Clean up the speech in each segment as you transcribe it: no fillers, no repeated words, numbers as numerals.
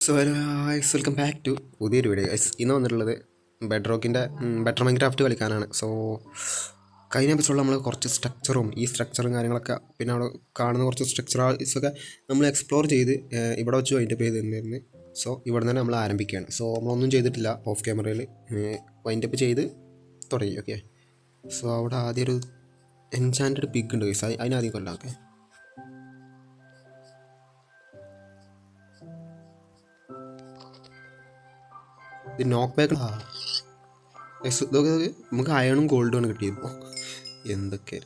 So guys welcome back to പുതിയൊരു video guys. ഇന്ന് വന്നിട്ടുള്ളത് ബെഡ്റോക്കിൻ്റെ ബെറ്റർ മൈൻക്രാഫ്റ്റ് കളിക്കാനാണ്. സോ കഴിഞ്ഞ എപ്പിസോഡിൽ നമ്മൾ കുറച്ച് സ്ട്രക്ചറും ഈ സ്ട്രക്ചറും കാര്യങ്ങളൊക്കെ പിന്നെ അവിടെ കാണുന്ന കുറച്ച് സ്ട്രക്ചറൊക്കെ നമ്മൾ എക്സ്പ്ലോർ ചെയ്ത് ഇവിടെ വെച്ച് വൈൻഡപ്പ് ചെയ്തിരുന്നു. സോ ഇവിടെ തന്നെ നമ്മൾ ആരംഭിക്കുകയാണ്. സോ നമ്മളൊന്നും ചെയ്തിട്ടില്ല, ഓഫ് ക്യാമറയിൽ വൈൻഡപ്പ് ചെയ്ത് തുടങ്ങി. ഓക്കെ, സോ അവിടെ ആദ്യം ഒരു എൻചാൻറ്റഡ് പിഗ് ഉണ്ട് ഗൈസ്, അതിനാദ്യം കൊല്ലാം. ഓക്കെ, ഇത് നോക്ക് ബാക്ക് ഇതൊക്കെ നമുക്ക് അയണും ഗോൾഡുമാണ് കിട്ടിയത്. എന്തൊക്കെ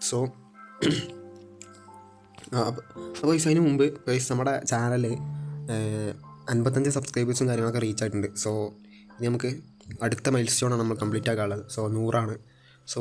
സോ അപ്പോൾ ഗൈസ് അതിന് മുമ്പ് ഗൈസ് നമ്മുടെ ചാനലിൽ 55 സബ്സ്ക്രൈബേഴ്സും കാര്യങ്ങളൊക്കെ റീച്ച് ആയിട്ടുണ്ട്. സോ ഇനി നമുക്ക് അടുത്ത മൈൽ സ്റ്റോണാണ് നമ്മൾ കംപ്ലീറ്റ് ആക്കാനുള്ളത്. സോ 100 സോ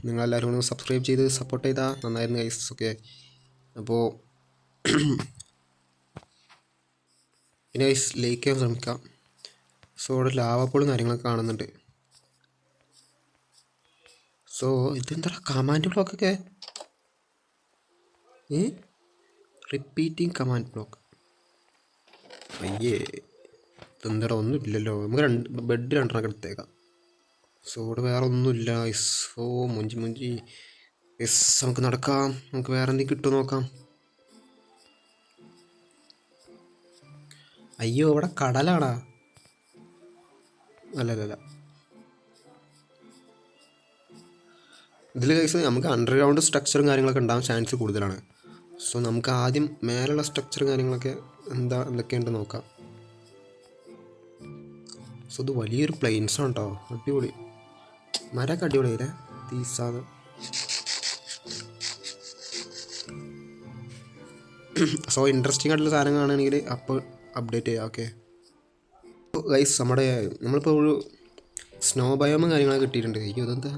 നിങ്ങളെല്ലാവരും കൂടി സബ്സ്ക്രൈബ് ചെയ്ത് സപ്പോർട്ട് ചെയ്താൽ നന്നായിരുന്നു ഗൈസ്. ഓക്കെ, അപ്പോൾ പിന്നെ ഗൈസ് ലൈക്ക് ചെയ്യാൻ ശ്രമിക്കാം. സോ അവിടെ ലാവാപ്പോളും കാര്യങ്ങളൊക്കെ കാണുന്നുണ്ട്. സോ ഇതെന്താ കമാൻഡ് ബ്ലോക്കൊക്കെ റിപ്പീറ്റിംഗ് കമാൻഡ് ബ്ലോക്ക്. അയ്യേ, ഇതെന്താ ഒന്നും ഇല്ലല്ലോ. നമുക്ക് ബെഡ് രണ്ടെണ്ണമൊക്കെ എടുത്തേക്കാം. സോ ഇവിടെ വേറെ ഒന്നുമില്ല ഗൈസ്. ഓ മുഞ്ചി യെസ്, നമുക്ക് നടക്കാം. നമുക്ക് വേറെ എന്തെങ്കിലും കിട്ടുമോ നോക്കാം. അയ്യോ, ഇവിടെ കടലാടാ. അല്ലല്ല, ഇതിൽ കേസ് നമുക്ക് അണ്ടർഗ്രൗണ്ട് സ്ട്രക്ചറും കാര്യങ്ങളൊക്കെ ഉണ്ടാകാൻ ചാൻസ് കൂടുതലാണ്. സോ നമുക്ക് ആദ്യം മേലുള്ള സ്ട്രക്ചറും കാര്യങ്ങളൊക്കെ എന്തൊക്കെയുണ്ട് നോക്കാം. സോ ഇത് വലിയൊരു പ്ലെയിൻസാണ് കേട്ടോ, അടിപൊളി മരമൊക്കെ അടിപൊളിയല്ലേ തീസാദം. സോ ഇൻട്രസ്റ്റിംഗ് ആയിട്ടുള്ള സാധനം കാണുകയാണെങ്കിൽ അപ്പോൾ അപ്ഡേറ്റ് ചെയ്യാം. ഓക്കെ ഗൈസ്, നമ്മളിപ്പോൾ ഒരു സ്നോ ബയോമും കാര്യങ്ങളൊക്കെ കിട്ടിയിട്ടുണ്ട്. അയ്യോ ഇതെന്താ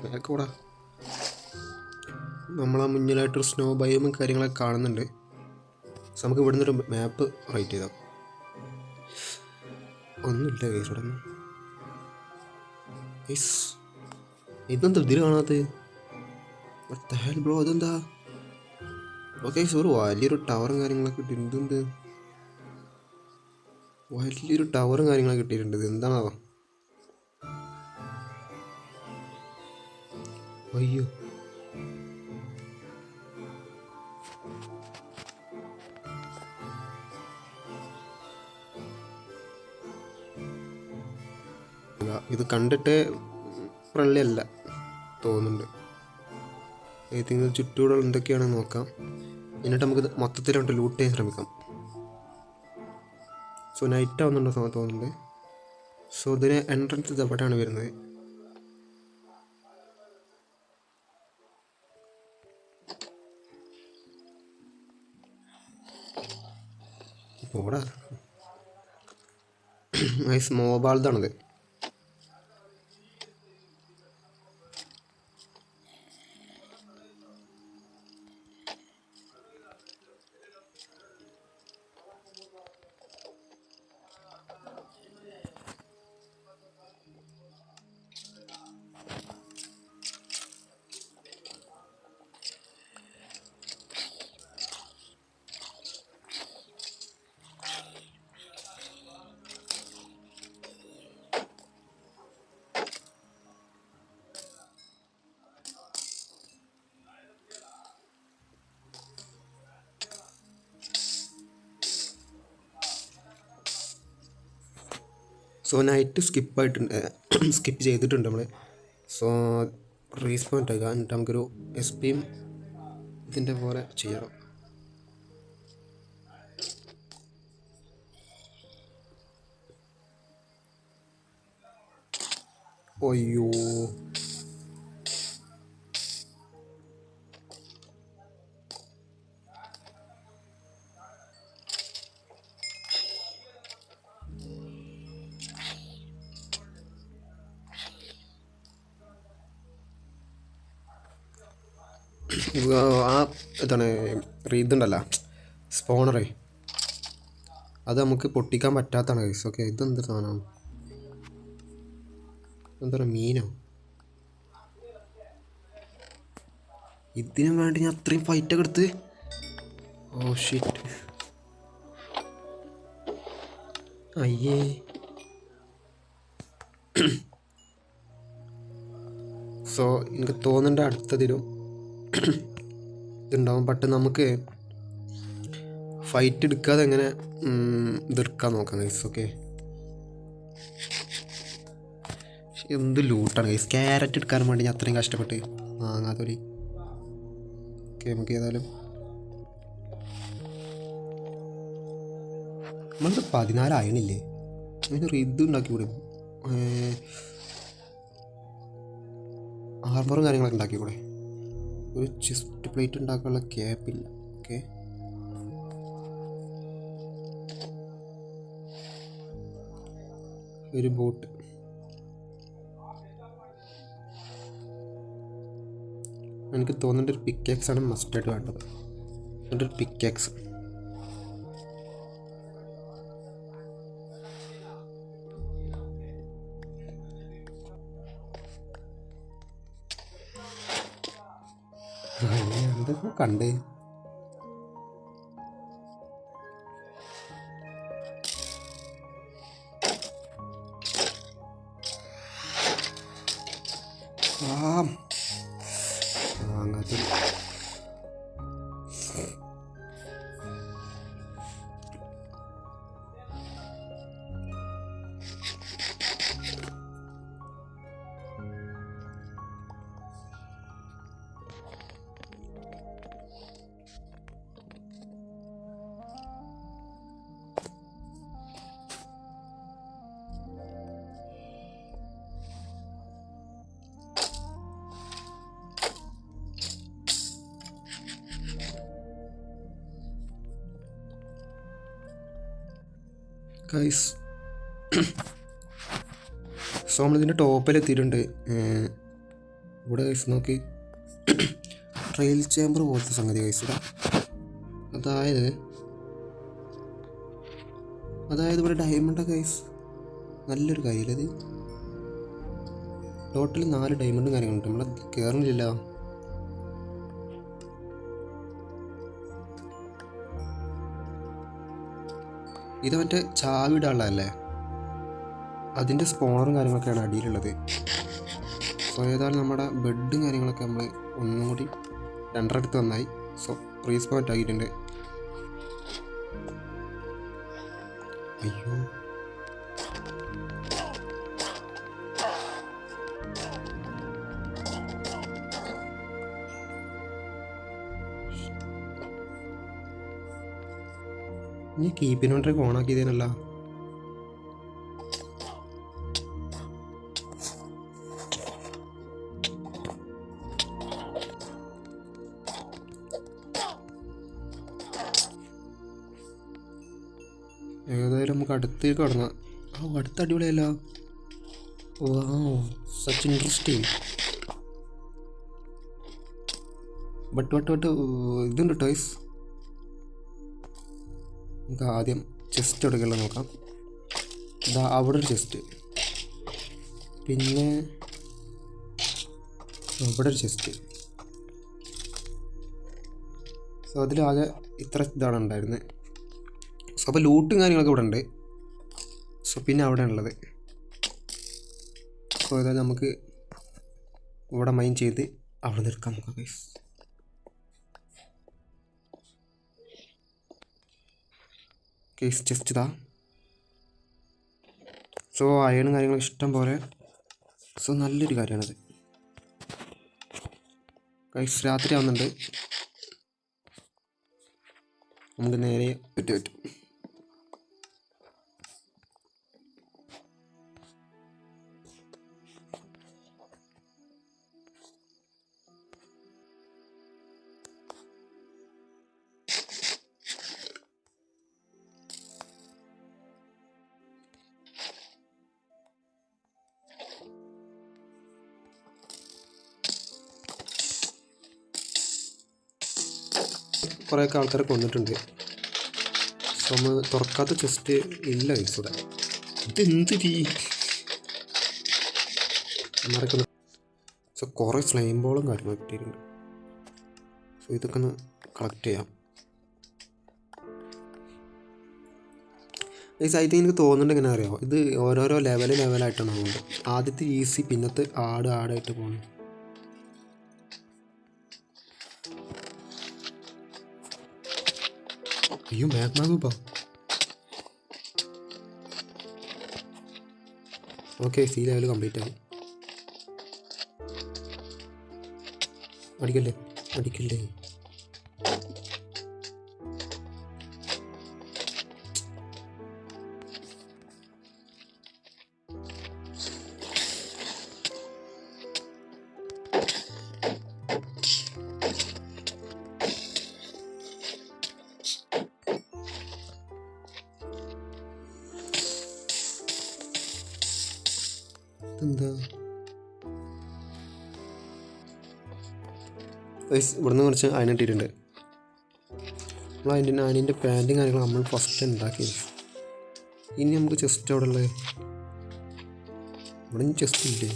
ബാക്കോടാ, നമ്മളാ മുന്നിലായിട്ടൊരു സ്നോ ബയോമും കാര്യങ്ങളൊക്കെ കാണുന്നുണ്ട്. സോ നമുക്ക് ഇവിടുന്ന് ഒരു മാപ്പ് റൈറ്റ് ചെയ്താൽ ഒന്നുമില്ല ഗൈസ്. ഇവിടെ ഗൈസ് ഇതെന്താ ഇതിൽ കാണാത്തത്? ബ്രോ ഇതെന്താ? ഓക്കെ, ഒരു വലിയൊരു ടവറും കാര്യങ്ങളൊക്കെ കിട്ടിയിട്ടുണ്ട്. എന്ത് വലിയൊരു ടവറും കാര്യങ്ങളൊക്കെ കിട്ടിയിട്ടുണ്ട്. ഇത് എന്താണോ? അയ്യോ, ഇത് കണ്ടിട്ട് ഫ്രണ്ട്ലി തോന്നുന്നുണ്ട്. ഏതെങ്കിലും ചുറ്റുകൂടെ എന്തൊക്കെയാണെന്ന് നോക്കാം. എന്നിട്ട് നമുക്ക് മൊത്തത്തിലോട്ട് ലൂട്ട് ചെയ്യാൻ ശ്രമിക്കാം. സോ നൈറ്റ് ആവുന്നുണ്ടോ തോന്നുന്നുണ്ട്. സോ ഇതിന് എൻട്രൻസ് ഇത് എവിടെയാണ് വരുന്നത്? ഇവിടെ നൈസ് മോബാൾതാണിത്. സോ നൈറ്റ് സ്കിപ്പ് ചെയ്തിട്ടുണ്ട് നമ്മൾ. സോ റീസ്പോണ്ട് ആക്കുക. എന്നിട്ട് നമുക്കൊരു SP ഇതിൻ്റെ പോലെ ചെയ്യണം. അയ്യോ, ആ ഇതാണ് ഇതുണ്ടല്ലോ സ്പോണറേ, അത് നമുക്ക് പൊട്ടിക്കാൻ പറ്റാത്തതാണ് ഗൈസ്. ഓക്കെ, ഇതെന്ത് സാധനമാണ്? എന്താ മീനോ? ഇതിനു വേണ്ടി ഞാൻ അത്രയും ഫൈറ്റൊക്കെ എടുത്ത് ഓ ഷിറ്റ്, അയ്യേ. സോ എനിക്ക് തോന്നുന്നുണ്ട് അടുത്തതിലും ഇതുണ്ടാവും. ബട്ട് നമുക്ക് ഫൈറ്റ് എടുക്കാതെ എങ്ങനെ ഇതെടുക്കാൻ നോക്കാം ഗൈസ്. ഓക്കെ, എന്ത് ലൂട്ടാണ് ഗൈസ്. ക്യാരറ്റ് എടുക്കാൻ വേണ്ടി ഞാൻ അത്രയും കഷ്ടപ്പെട്ട് വാങ്ങാത്തൊരു. ഓക്കെ, നമുക്ക് ഏതായാലും നമ്മളിത് 14 ആയണില്ലേ. അതിനൊരു ഇത് ഉണ്ടാക്കി കൂടെ, ആർമറും കാര്യങ്ങളൊക്കെ ഉണ്ടാക്കി കൂടെ. ഒരു ചെസ്റ്റ് പ്ലേറ്റ് ഉണ്ടാക്കാനുള്ള ക്യാപ്പില്ല. ഓക്കെ, ഒരു ബോട്ട്. എനിക്ക് തോന്നുന്നുണ്ട് ഒരു പിക്കാക്സ് ആണ് മസ്റ്റായിട്ട് വേണ്ടത്. എന്നിട്ട് ഒരു പിക്കാക്സ്. എന്തൊക്കെ കണ്ടേ. അങ്ങനത്തെ ഗൈസ്. സോ നമ്മളിതിൻ്റെ ടോപ്പിലെത്തിയിട്ടുണ്ട്. ഇവിടെ ഗൈസ് നോക്കി, ട്രയൽ ചേമ്പർ പോലത്തെ സംഗതി ഗൈസ് ഇവിടെ. അതായത് ഇവിടെ ഡയമണ്ട് ഗൈസ്. നല്ലൊരു കാര്യമില്ല അത്. ടോട്ടൽ 4 ഡയമണ്ടും കാര്യങ്ങളുണ്ട്. നമ്മളെ കയറുന്നില്ല. ഇത് മറ്റേ ചാവിടാനുള്ളതല്ലേ, അതിൻ്റെ സ്പോണറും കാര്യങ്ങളൊക്കെയാണ് അടിയിലുള്ളത്. സോ ഏതായാലും നമ്മുടെ ബെഡും കാര്യങ്ങളൊക്കെ നമ്മൾ ഒന്നും കൂടി 2 അടുത്ത് നന്നായി. സോ റീസ്പോട്ട് ആക്കിയിട്ടുണ്ട്. അയ്യോ, നീ കീപ്പിനോണ്ടൊക്കെ ഓണാക്കിയതേനല്ല. ഏതായാലും നമുക്ക് അടുത്തേക്ക് കടങ്ങാം. അടുത്ത അടിപൊളിയല്ല. Such interesting. ബട്ട് ഇതുണ്ട് ടോയ്സ്. നമുക്ക് ആദ്യം ചെസ്റ്റ് എടുക്കല്ലോ നോക്കാം. ഇതാ അവിടെ ഒരു ചെസ്റ്റ്, പിന്നെ ഇവിടെ ഒരു ചെസ്റ്റ്. സോ അതിലാകെ ഇത്ര ഇതാണ് ഉണ്ടായിരുന്നത്. സോ അപ്പോൾ ലൂട്ടും കാര്യങ്ങളൊക്കെ ഇവിടെ ഉണ്ട്. സോ പിന്നെ അവിടെ ഉള്ളത്. സോ ഏതായാലും നമുക്ക് ഇവിടെ മൈൻ ചെയ്ത് അവിടെ നിൽക്കാം നമുക്ക് ഗൈസ്. കേസ് ചെസ്റ്റ് ഇതാ. സോ അയണും കാര്യങ്ങളും ഇഷ്ടം പോലെ. സോ നല്ലൊരു കാര്യമാണത് ഗൈസ്. രാത്രി ആവുന്നുണ്ട്. നമുക്ക് നേരെ പറ്റും. കുറേയൊക്കെ ആൾക്കാരെ കൊന്നിട്ടുണ്ട്. സോ നമ്മൾ തുറക്കാത്ത ചെസ്റ്റ് ഇല്ല ഇവിടെ. ഇതെന്ത് മറക്കുന്നു. സോ കുറേ സ്ലൈം ബോളും കാര്യങ്ങളും കിട്ടിയിട്ടുണ്ട്. സോ ഇതൊക്കെ ഒന്ന് കളക്ട് ചെയ്യാം. ഈ സൈറ്റ് എനിക്ക് തോന്നുന്നുണ്ട് എങ്ങനെ അറിയാമോ, ഇത് ഓരോരോ ലെവലായിട്ടാണ് പോകുന്നത്. ആദ്യത്തെ ഈസി, പിന്നത്തെ ആടായിട്ട് പോകുന്നു. അയ്യോ മാഗ്മാ. ഓക്കെ, സി ലെവൽ കംപ്ലീറ്റ് ആയി. അടിക്കല്ലേ. എന്താ ഇവിടുന്ന് കുറച്ച് അതിനിട്ടിട്ടുണ്ട്. നമ്മൾ അതിൻ്റെ പാൻറ്റും കാര്യങ്ങളും നമ്മൾ ഫസ്റ്റ് ഉണ്ടാക്കിയത്. ഇനി നമുക്ക് ചെസ്റ്റ് അവിടെ ഉള്ളത്, ഇവിടെ ചെസ്റ്റ് ഇല്ലേ?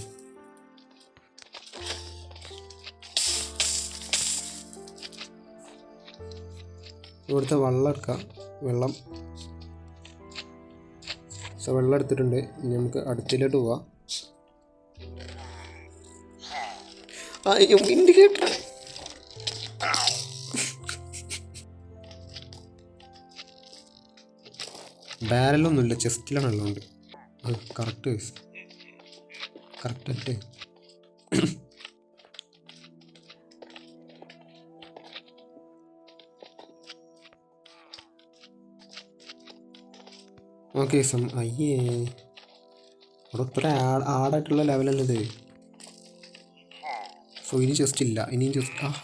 ഇവിടുത്തെ വെള്ളം എടുക്കാം. വെള്ളം എടുത്തിട്ടുണ്ട്. ഇനി നമുക്ക് അടുത്തിലോട്ട് പോവാം. ഇൻഡിക്കേറ്റർ ബാരലൊന്നുമില്ല, ചെസ്റ്റിലാണ് ഉള്ളതുകൊണ്ട് കറക്റ്റ് അല്ലേ? ഓക്കെ അയ്യേ, ഇവിടെ ഇത്ര ആടായിട്ടുള്ള ലെവലല്ലത്. സോ ഇനി ചെസ്റ്റ് ഇല്ല. ഇനിയും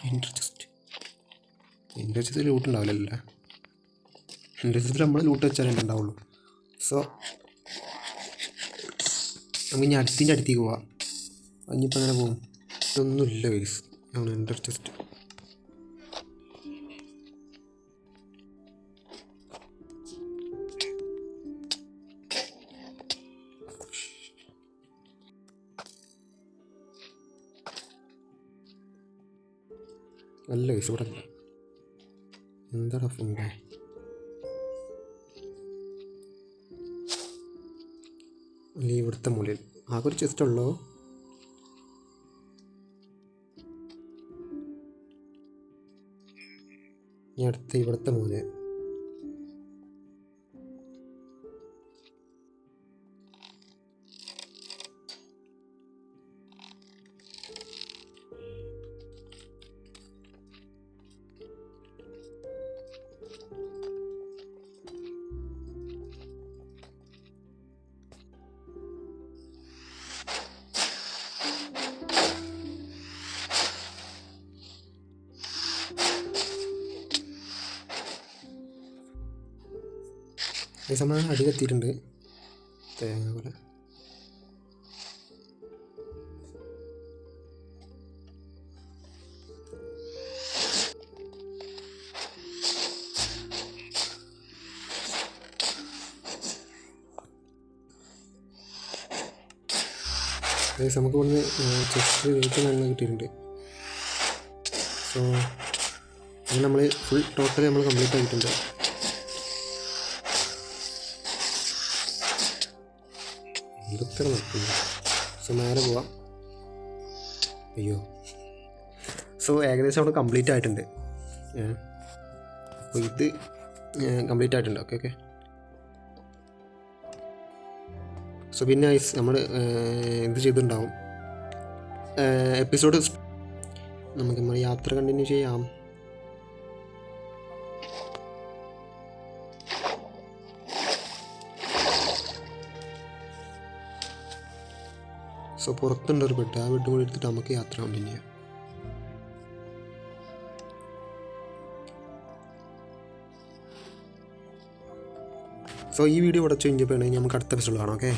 എൻ്റെ ചെസ്റ്റ് ലൂട്ട് ഉണ്ടാവില്ലല്ലേ? എൻ്റെ ചെസ്റ്റിൽ നമ്മൾ ലൂട്ട് വെച്ചാലേ ഉണ്ടാവുള്ളൂ. സോ നമുക്ക് ഇനി അടുത്തേക്ക് പോവാം. ഇനിയിപ്പോൾ അങ്ങനെ പോകും. ഒന്നുമില്ല ഗൈസ്, ആണ് എൻ്റെ ചെസ്റ്റ്. അല്ല ഗൈസ്, ഇവിടെ അല്ല. എന്താടാ ഫുണ്ടേ? അല്ല, ഇവിടുത്തെ മൂലയിൽ ആകെ ഒരു ചെസ്റ്റ് ഉള്ളൂ. ഇനി അടുത്ത ഇവിടുത്തെ മൂലയിൽ. ഈ സമയം അടി കത്തിയിട്ടുണ്ട് തേങ്ങ പോലെ. നമുക്ക് ഇവിടുന്ന് ചെസ്റ്റ് വെയിറ്റ് നല്ല കിട്ടിയിട്ടുണ്ട്. സോ അങ്ങനെ നമ്മൾ ഫുൾ ടോട്ടൽ നമ്മൾ കംപ്ലീറ്റ് ആയിട്ടുണ്ട്. ഇത്ര നടക്കുന്നു. സോ മേലെ പോവാം. അയ്യോ, സോ ഏകദേശം അവിടെ കംപ്ലീറ്റ് ആയിട്ടുണ്ട്. അപ്പോൾ ഇത് കംപ്ലീറ്റ് ആയിട്ടുണ്ട്. ഓക്കെ. സോ പിന്നെ നമ്മൾ എന്ത് ചെയ്തിട്ടുണ്ടാവും, എപ്പിസോഡ് നമുക്ക് നമ്മുടെ യാത്ര കണ്ടിന്യൂ ചെയ്യാം. സോ പുറത്തുണ്ട് ഒരു ബെഡ്, ആ ബെഡ് കൂടി എടുത്തിട്ട് നമുക്ക് യാത്ര കണ്ടിന്യൂ ചെയ്യാം. സോ ഈ വീഡിയോ ഇവിടെ ചേഞ്ച് ചെയ്യണമെങ്കിൽ നമുക്ക് അടുത്ത എപ്പിസോഡ് കാണാം. ഓക്കെ.